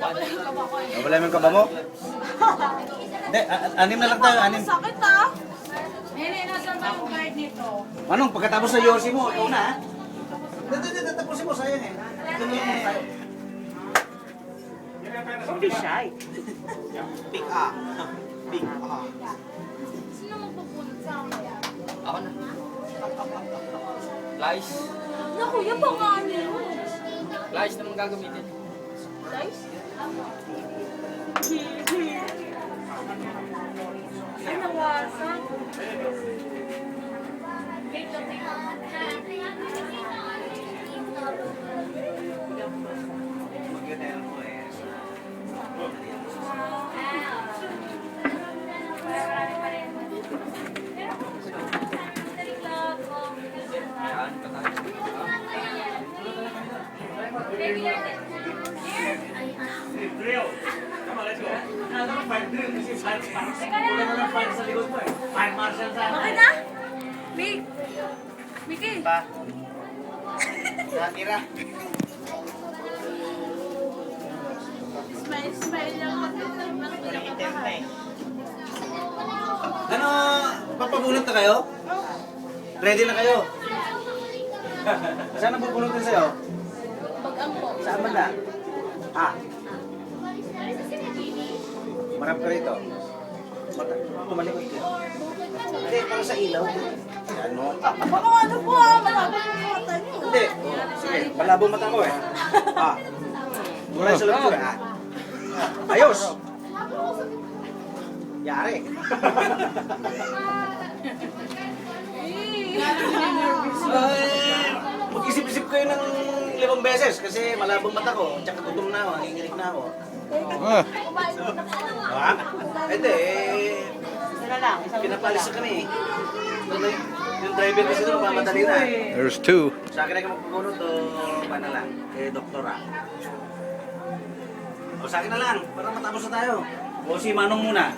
Wala yung kaba mo? Hindi, anim na lang tayo, anim. Sakit ah. Nene, nasan ba yung guard nito? Manong, pagkatapos sa Yossi mo, ikaw na ha? Hindi, tapusin mo, sayang eh. Tuloy mo tayo. Don't be shy. Big A. Big A. Sino magpupunta sa akin? Ako na. Lies. Naku, yung pangalan mo. Lies naman gagamitin. Guys? Ay, nawasan. Bakit na? Big! Mickey! Pa. Tira. Smile lang. Ano, papabunot na kayo? Ready na kayo? Saan ang pupunutin sa'yo? Pag-ang po. Saan ba na? Ah. Marap ka rito. Tumalikod ka. Hindi, para sa ilaw. Ano? Baka ano po ah, malapit yung mata niyo. Hindi. Sige, malabo mata ko eh. Ah. Mula sa loob ko eh. Ah. Ayos! Yari. Mag-isip-isip kayo ng 5 beses kasi malabong mata ko. Tsaka gutom na ako, nanginginig na ako. Ha? Hindi eh. Pinapalis na kami eh. Yung driver kasi doon mamadali na. There's two. Sa akin na ka magpupunod o paano lang? Kay doktora. O sa akin na lang, para matapos na tayo. O si Manong muna.